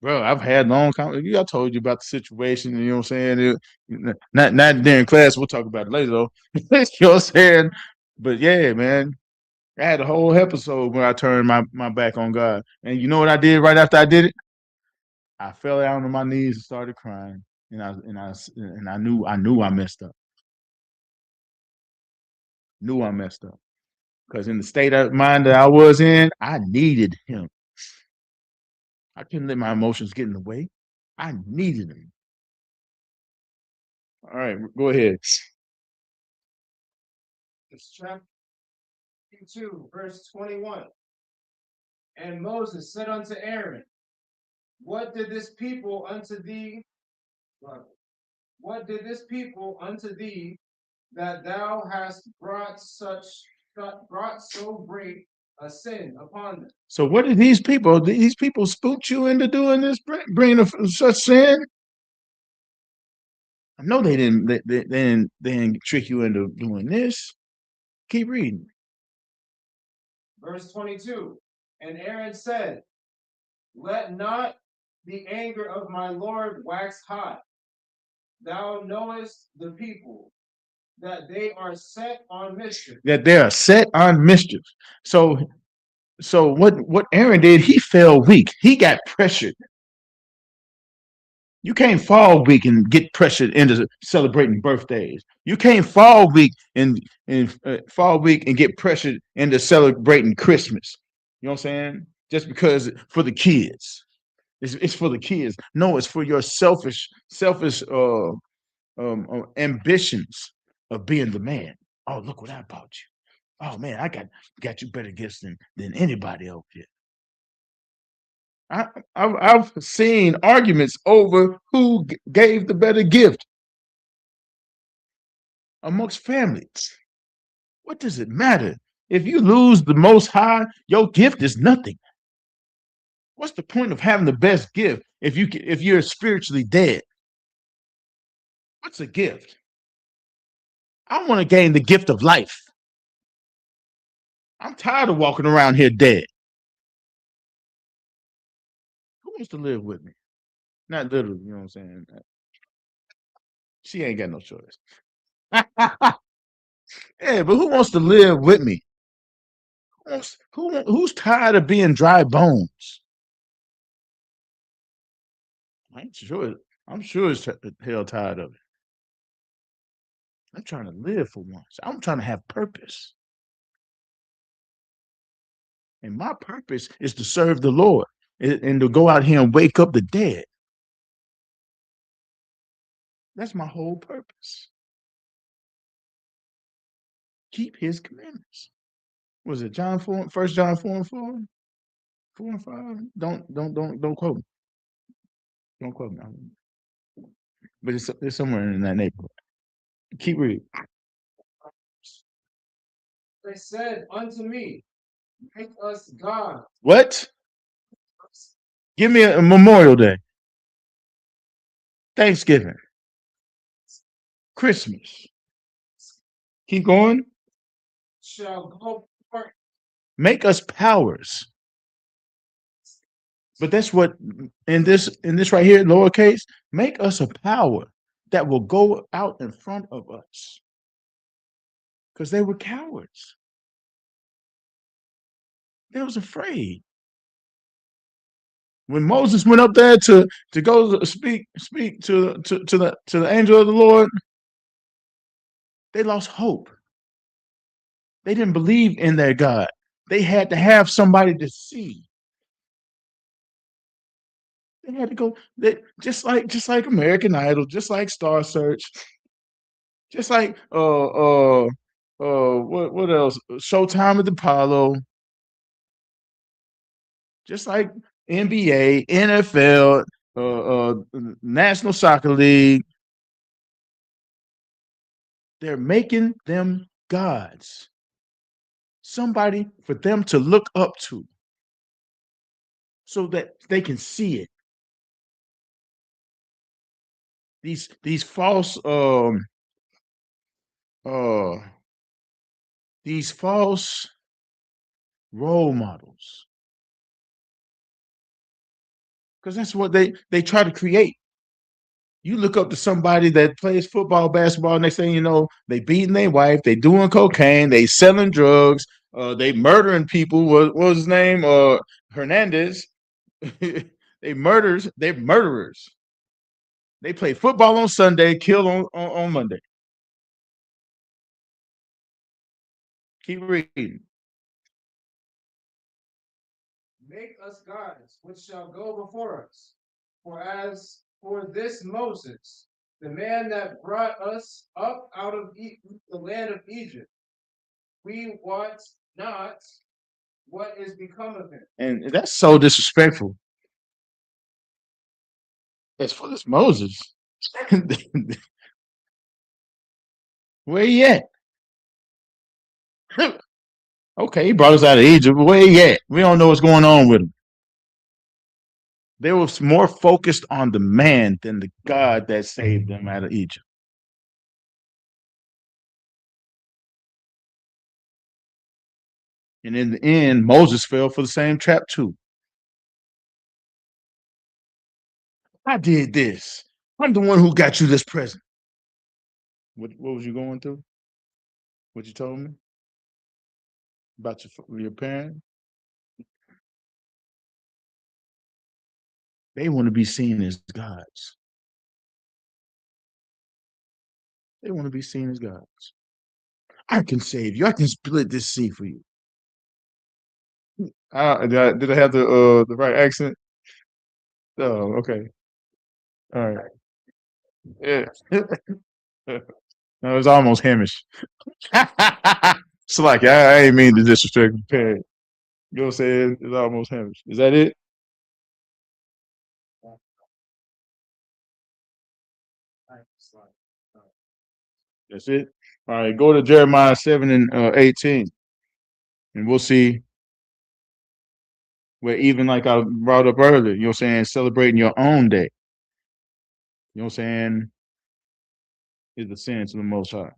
Bro, I've had long conversations. I told you about the situation, you know what I'm saying? Not during class, we'll talk about it later though. You know what I'm saying? But yeah, man. I had a whole episode where I turned my back on God. And you know what I did right after I did it? I fell down on my knees and started crying. And I knew I messed up. Knew I messed up. Because in the state of mind that I was in, I needed him. I couldn't let my emotions get in the way. I needed him. All right, go ahead. It's chapter 2, verse 21. And Moses said unto Aaron, What did this people unto thee? What did this people unto thee that thou hast brought so great a sin upon them? So what did these people? These people spooked you into doing this, bringing such sin? I know they didn't. They didn't trick you into doing this. Keep reading. Verse 22. And Aaron said, Let not the anger of my Lord wax hot. Thou knowest the people, that they are set on mischief. That they are set on mischief. So what Aaron did, he fell weak. He got pressured. You can't fall weak and get pressured into celebrating birthdays. You can't fall weak and get pressured into celebrating Christmas. You know what I'm saying? Just because for the kids. It's for the kids. No, it's for your selfish ambitions of being the man. Oh, look what I bought you. Oh man, I got you better gifts than anybody else here. I've seen arguments over who gave the better gift amongst families. What does it matter? If you lose the most high, your gift is nothing. What's the point of having the best gift if you're spiritually dead? What's a gift? I want to gain the gift of life. I'm tired of walking around here dead. Who wants to live with me? Not literally, you know what I'm saying? She ain't got no choice. Yeah, but who wants to live with me? Who's tired of being dry bones? I'm sure it's hell tired of it. I'm trying to live for once. I'm trying to have purpose. And my purpose is to serve the Lord and to go out here and wake up the dead. That's my whole purpose. Keep his commandments. Was it John 4, 1 John 4 and 4? 4 and 5? Don't quote me. Don't quote me. But it's somewhere in that neighborhood. Keep reading. They said unto me, make us God. What? Give me a Memorial Day, Thanksgiving, Christmas. Keep going. Shall go forth. Make us powers. But that's what in this right here, lowercase, make us a power that will go out in front of us. Because they were cowards. They was afraid. When Moses went up there to go speak to the angel of the Lord, they lost hope. They didn't believe in their God. They had to have somebody to see. They had to go. Just like American Idol, just like Star Search, just like what else? Showtime at the Apollo, just like NBA, NFL, National Soccer League. They're making them gods. Somebody for them to look up to so that they can see it. These false role models. Because that's what they try to create. You look up to somebody that plays football, basketball, and they say, they beating their wife, they doing cocaine, they selling drugs, they murdering people. What was his name? Hernandez. They're murderers. They play football on Sunday, kill on Monday. Keep reading. Make us gods, which shall go before us. For as for this Moses, the man that brought us up out of the land of Egypt, we wot not what is become of him. And that's so disrespectful. As for this Moses, where he at? Okay, he brought us out of Egypt, but where he at? We don't know what's going on with him. They were more focused on the man than the God that saved them out of Egypt. And in the end, Moses fell for the same trap too. I did this. I'm the one who got you this present. What was you going through? What you told me about your parents? They want to be seen as gods. They want to be seen as gods. I can save you. I can split this sea for you. Did I have the right accent? Oh, okay. All right. Yeah. No, it was almost Hamish. It's like I ain't mean to disrespect the parent. You know what I'm saying? It's almost Hamish. Is that it? That's it. All right, go to Jeremiah 7 and 18, and we'll see where even like I brought up earlier, you know what I'm saying, celebrating your own day, you know what I'm saying, is the sin to the Most High.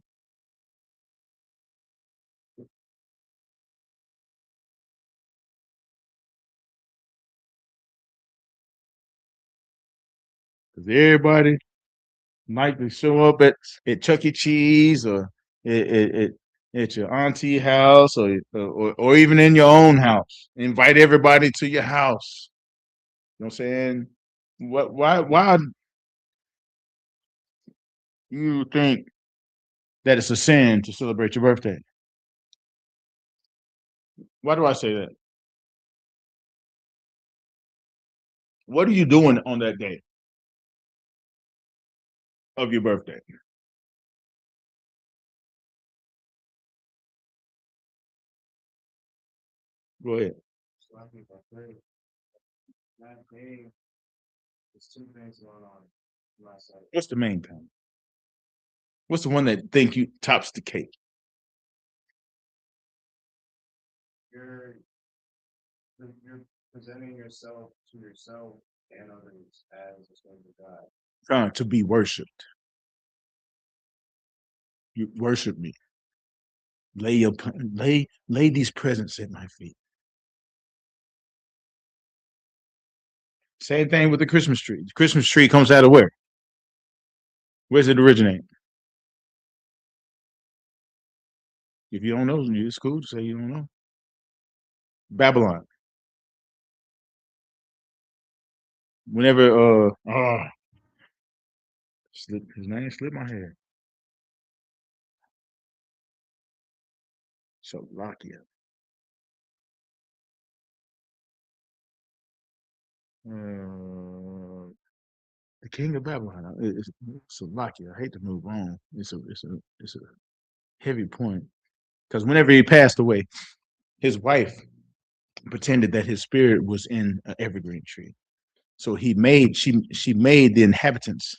Because everybody might be show up at Chuck E. Cheese or at your auntie house or even in your own house. Invite everybody to your house. You know what I'm saying? Why you think that it's a sin to celebrate your birthday? Why do I say that? What are you doing on that day of your birthday? Go ahead. So I think that day, there's two things going on my side. What's the main thing? What's the one that think you tops the cake? You're presenting yourself to yourself and others as a son of God. To be worshipped. You worship me. Lay these presents at my feet. Same thing with the Christmas tree. The Christmas tree comes out of where? Where's it originate? If you don't know, it's cool to say you don't know. Babylon. Whenever his name slipped my head. Slovakia. The king of Babylon. It's Slovakia. I hate to move on. It's a heavy point because whenever he passed away, his wife pretended that his spirit was in an evergreen tree. So she made the inhabitants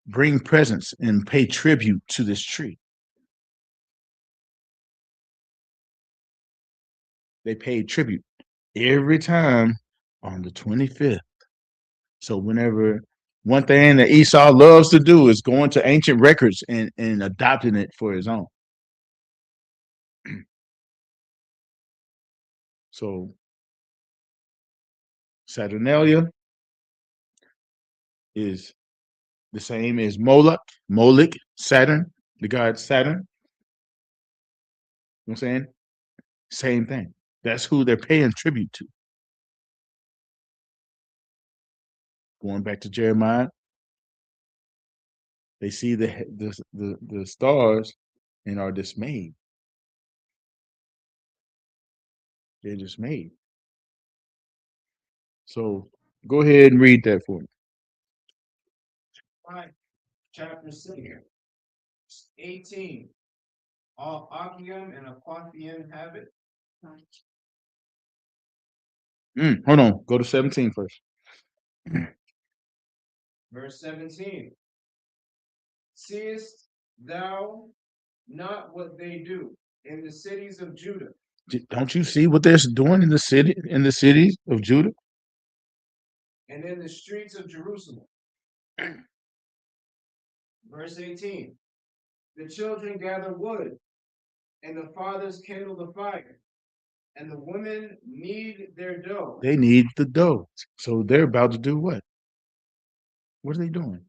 bring presents and pay tribute to this tree. They paid tribute every time on the 25th. So whenever one thing that Esau loves to do is going to ancient records and adopting it for his own. So Saturnalia is the same as Moloch, Saturn, the god Saturn. You know what I'm saying? Same thing. That's who they're paying tribute to. Going back to Jeremiah, they see the stars and are dismayed. They're dismayed. So go ahead and read that for me. Chapter 6, 18. All Achium and Aquathian have it. Hold on. Go to 17 first. Verse 17. Seest thou not what they do in the cities of Judah? Don't you see what they're doing in the cities of Judah? And in the streets of Jerusalem. Verse 18. The children gather wood, and the fathers kindle the fire, and the women knead their dough. They need the dough. So they're about to do what? What are they doing?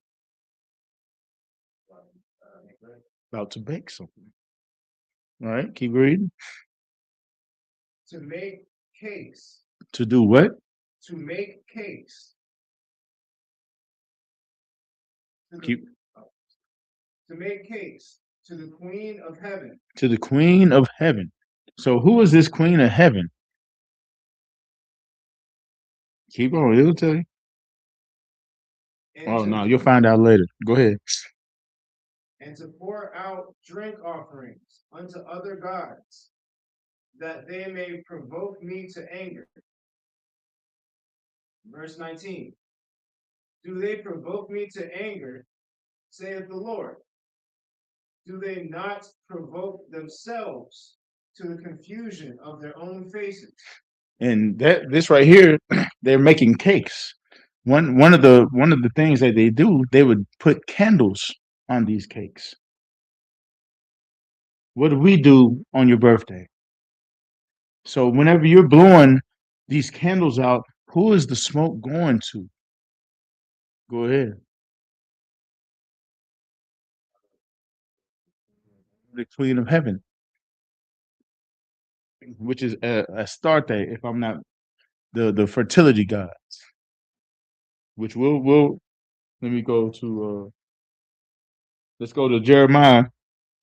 About to bake something. All right, keep reading. To make cakes. To do what? To make cakes. Keep to make cakes to the Queen of Heaven. To the Queen of Heaven. So who is this Queen of Heaven? Keep on, it'll tell you. And Oh to, no, you'll find out later. Go ahead. and to pour out drink offerings unto other gods, that they may provoke me to anger. Verse 19. Do they provoke me to anger, saith the Lord? Do they not provoke themselves to the confusion of their own faces? And this right here, they're making cakes. One of the things that they do, they would put candles on these cakes. What do we do on your birthday? So whenever you're blowing these candles out, who is the smoke going to? Go ahead. The Queen of Heaven, which is Astarte, if I'm not the fertility gods. Which will let me go to let's go to Jeremiah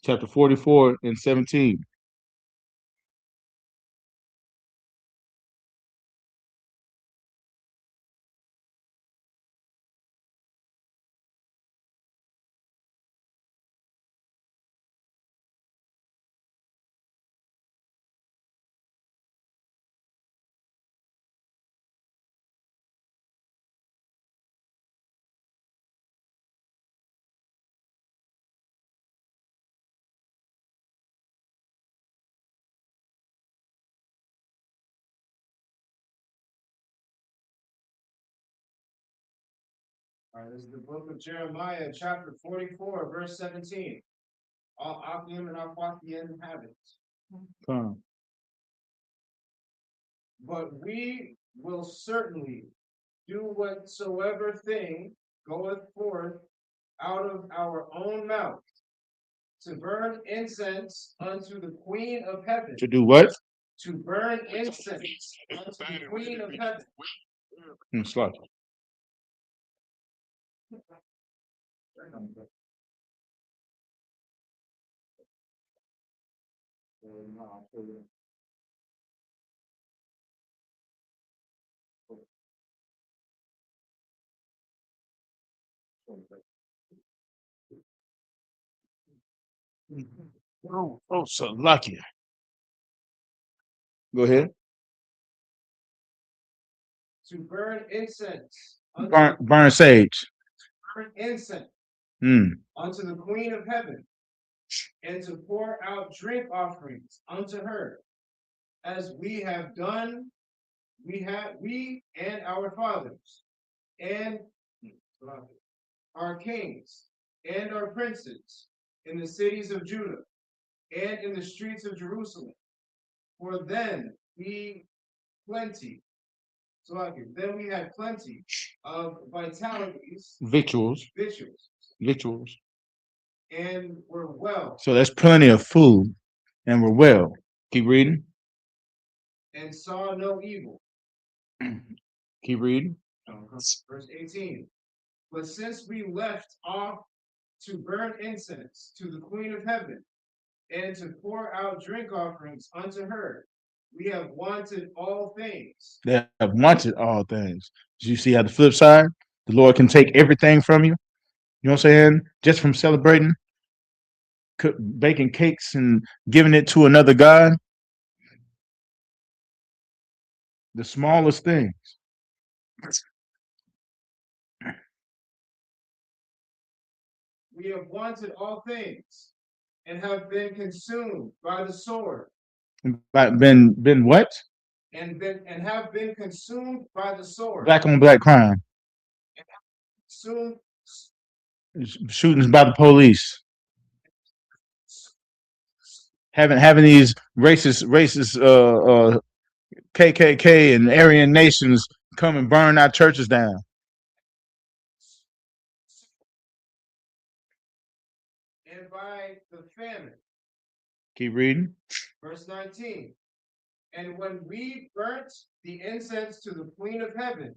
chapter 44 and 17. All right, this is the book of Jeremiah, chapter 44, verse 17. All Akim and Aquathian have it. Come. But we will certainly do whatsoever thing goeth forth out of our own mouth, to burn incense unto the Queen of Heaven. To do what? To burn incense unto the Queen of Heaven. Slide. Oh, so lucky. Go ahead. To burn incense. Burn sage. Burn incense Mm. unto the Queen of Heaven, and to pour out drink offerings unto her, as we have done, we and our fathers, and our kings, and our princes, in the cities of Judah, and in the streets of Jerusalem. For then we plenty. Then we had plenty of vitalities, Victuals. and were well, So that's plenty of food, and we're well. Keep reading. and saw no evil. Keep reading. Verse 18. But since we left off to burn incense to the Queen of Heaven, and to pour out drink offerings unto her, we have wanted all things. They have wanted all things. Did you see how the flip side? The Lord can take everything from you. You know what I'm saying? Just from celebrating, baking cakes and giving it to another God. The smallest things. We have wanted all things, and have been consumed by the sword. Been what? And have been consumed by the sword. Black on black crime. Consumed. Shootings by the police. Having these racist KKK and Aryan nations come and burn our churches down. And by the famine. Keep reading. Verse 19. And when we burnt the incense to the Queen of Heaven,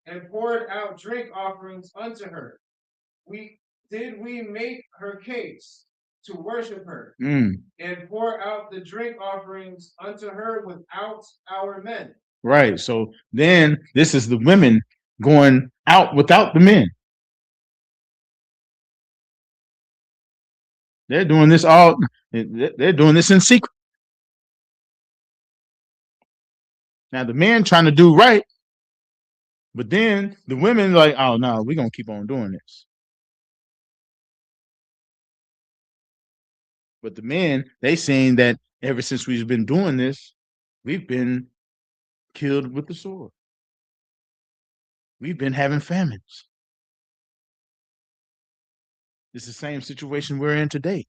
and poured out drink offerings unto her, we did we make her cakes to worship her, Mm, and pour out the drink offerings unto her without our men? right. So then this is the women going out without the men. They're doing this all. They're doing this in secret. Now the men trying to do right, but then the women like, oh no, we're gonna keep on doing this. But the men, they saying that ever since we've been doing this, we've been killed with the sword. We've been having famines. It's the same situation we're in today.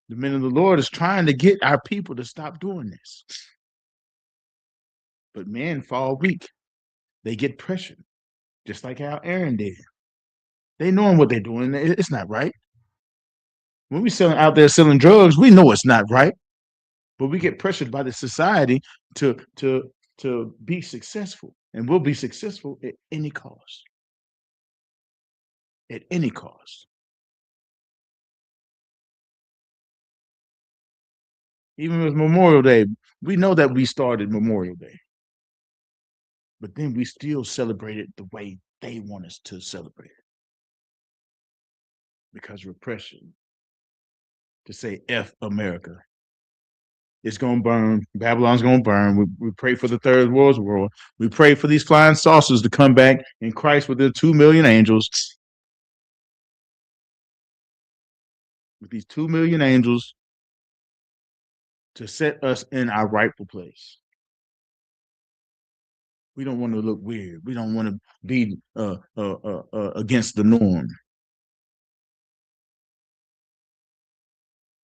The men of the Lord is trying to get our people to stop doing this. But men fall weak. They get pressured, just like how Aaron did. They knowing what they're doing. It's not right. When we selling out there selling drugs, we know it's not right. But we get pressured by the society to be successful. And we'll be successful at any cost. At any cost. Even with Memorial Day, we know that we started Memorial Day. But then we still celebrate it the way they want us to celebrate it. Because we're pressured to say F America. It's going to burn. Babylon's going to burn. We pray for the third world's world. We pray for these flying saucers to come back in Christ with their 2 million angels. With these 2 million angels to set us in our rightful place. We don't want to look weird. We don't want to be against the norm.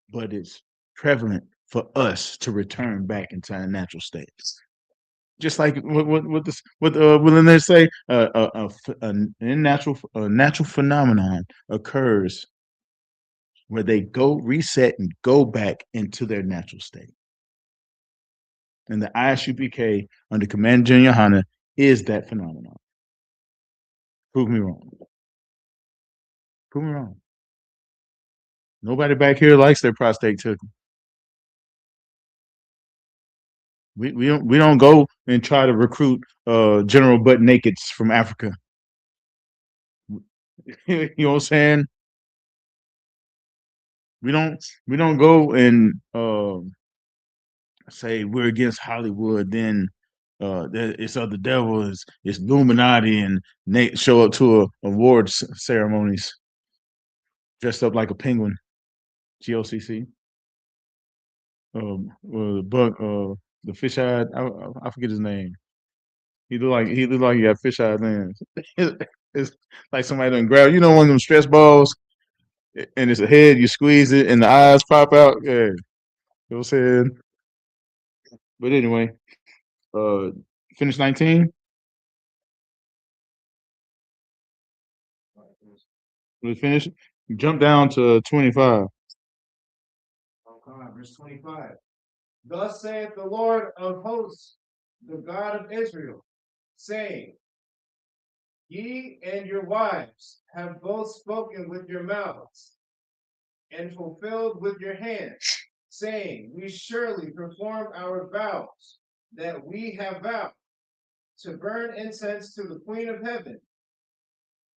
But it's prevalent for us to return back into our natural states. Just like what they say, a natural phenomenon occurs where they go reset and go back into their natural state. And the ISUPK under Commander General Yohana is that phenomenon. Prove me wrong. Prove me wrong. Nobody back here likes their prostate taken. We don't go and try to recruit general butt nakeds from Africa. You know what I'm saying? We don't go and say we're against Hollywood, then it's of the devil, it's Illuminati, and they show up to awards ceremonies dressed up like a penguin. GOCC. The fish eyed. I forget his name. He looked like he got fish eyed hands. It's like somebody done grab. You know, one of them stress balls, and it's a head. You squeeze it, and the eyes pop out. Yeah, you know what I'm saying. But anyway, finish 19. We finish. Jump down to 25. Okay, verse 25. Thus saith the Lord of hosts, the God of Israel, saying, Ye and your wives have both spoken with your mouths, and fulfilled with your hands, saying, We surely perform our vows that we have vowed, to burn incense to the Queen of Heaven,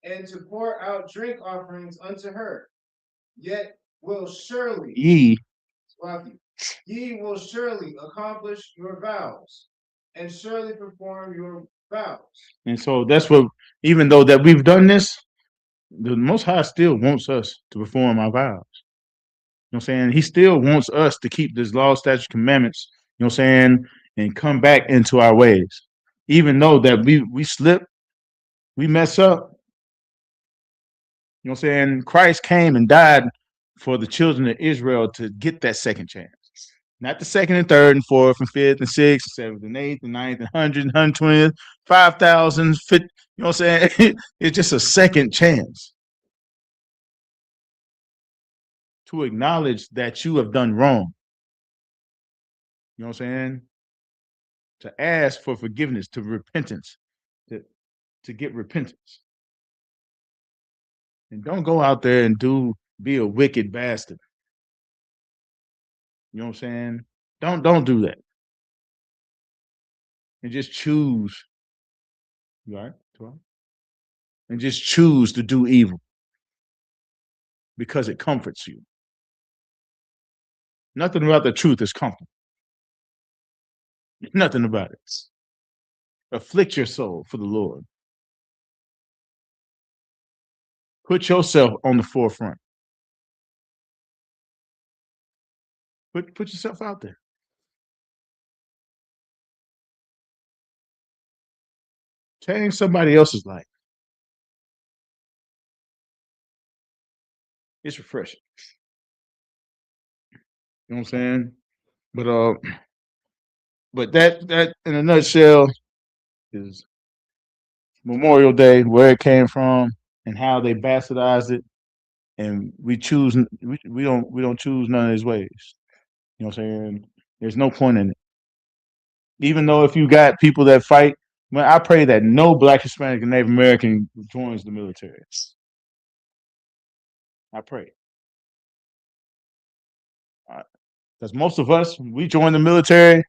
and to pour out drink offerings unto her. Yet will surely ye will surely accomplish your vows, and surely perform your vows. And so that's what, even though that we've done this, the Most High still wants us to perform our vows. You know what I'm saying? He still wants us to keep this law, statutes, commandments, you know what I'm saying, and come back into our ways. Even though that we slip, we mess up. You know what I'm saying? Christ came and died for the children of Israel to get that second chance. Not the second and third and fourth and fifth and sixth and seventh and eighth and ninth and 100 and 120th, 5,000, 50, you know what I'm saying? It's just a second chance to acknowledge that you have done wrong. You know what I'm saying? To ask for forgiveness, to repentance, to get repentance. And don't go out there and be a wicked bastard. You know what I'm saying? Don't do that. And just choose. You all right? You all right? And just choose to do evil because it comforts you. Nothing about the truth is comfortable. Nothing about it. Afflict your soul for the Lord. Put yourself on the forefront. Put yourself out there. Change somebody else's life. It's refreshing. You know what I'm saying? But that in a nutshell is Memorial Day, where it came from, and how they bastardized it, and we don't choose none of his ways. You know what I'm saying? There's no point in it. Even though if you got people that fight, man, I pray that no Black, Hispanic, and Native American joins the military. I pray. Because most of us, we join the military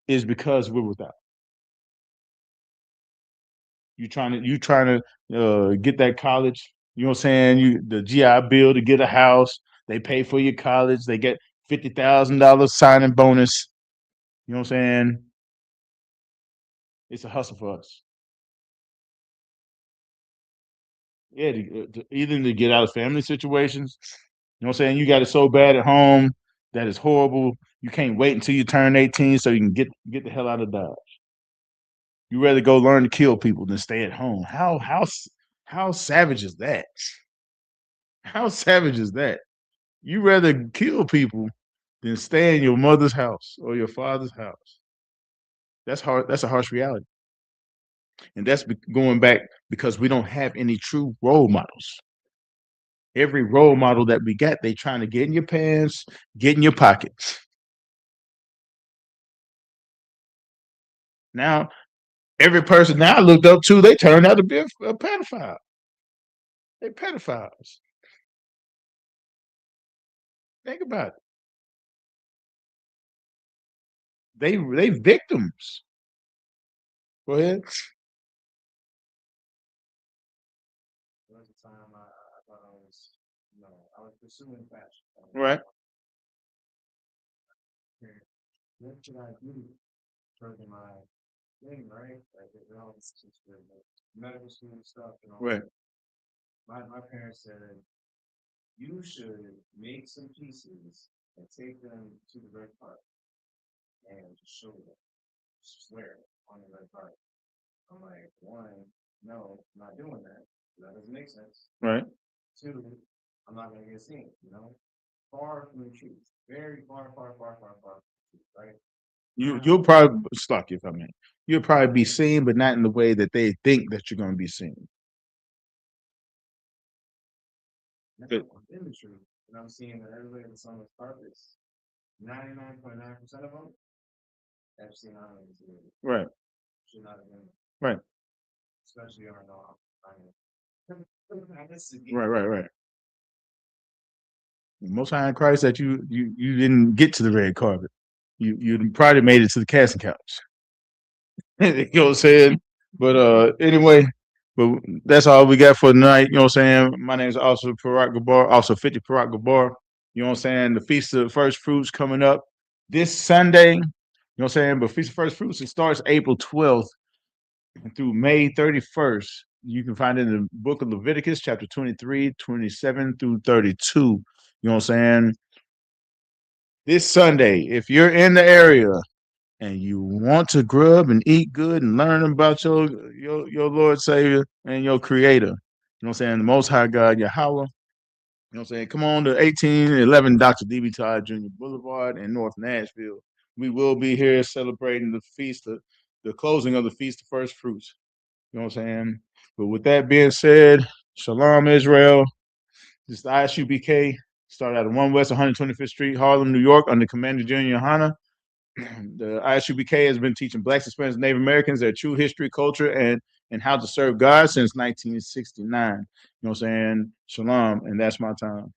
is because we're without. You trying to get that college, you know what I'm saying? The GI Bill to get a house, they pay for your college, they get $50,000 signing bonus. You know what I'm saying? It's a hustle for us. Yeah, either to get out of family situations. You know what I'm saying? You got it so bad at home that it's horrible. You can't wait until you turn 18 so you can get the hell out of Dodge. You rather go learn to kill people than stay at home. How savage is that? How savage is that? You rather kill people than stay in your mother's house or your father's house. That's hard. That's a harsh reality. And that's going back because we don't have any true role models. Every role model that we got, they trying to get in your pants, get in your pockets. Now, every person now I looked up to, they turned out to be a pedophile. They're pedophiles. Think about it. They victims. Go ahead. There was a time I thought I was pursuing fashion. Right. What should I do? Further my thing, right? Like they're all this medical school stuff and all. Right. My parents said you should make some pieces and take them to the red carpet and just show them, swear on the red carpet. I'm like, one, no, I'm not doing that. That doesn't make sense. Right. Two, I'm not gonna get seen, far from the truth, very far, far, far, far, far from the truth, right? You'll probably stuck if I mean. You'll probably be seen, but not in the way that they think that you're going to be seen. That's Good. in the truth, and I'm seeing that everybody that's on the carpets, 99.9% of them have seen on the Right. should not have been, Right. especially on Right. Most High in Christ that you didn't get to the red carpet. You probably made it to the casting couch. You know what I'm saying? But anyway, but that's all we got for tonight. You know what I'm saying? My name is Officer Parak Gabar, Officer 50 Parak Gabar. You know what I'm saying? The Feast of First Fruits coming up this Sunday. You know what I'm saying? But Feast of First Fruits, it starts April 12th through May 31st. You can find it in the book of Leviticus, chapter 23, 27 through 32. You know what I'm saying? This Sunday, if you're in the area and you want to grub and eat good and learn about your Lord Savior and your Creator, you know what I'm saying? The Most High God, Yahweh. You know what I'm saying? Come on to 1811 Dr. D.B. Todd Jr. Boulevard in North Nashville. We will be here celebrating the feast, the closing of the Feast of First Fruits. You know what I'm saying? But with that being said, Shalom Israel. This is the ISUBK. Started out at 1 West 125th Street, Harlem, New York, under Commander Junior Hanna. The ISUBK has been teaching Blacks, Hispanics, Native Americans their true history, culture, and and how to serve God since 1969. You know what I'm saying? Shalom, and that's my time.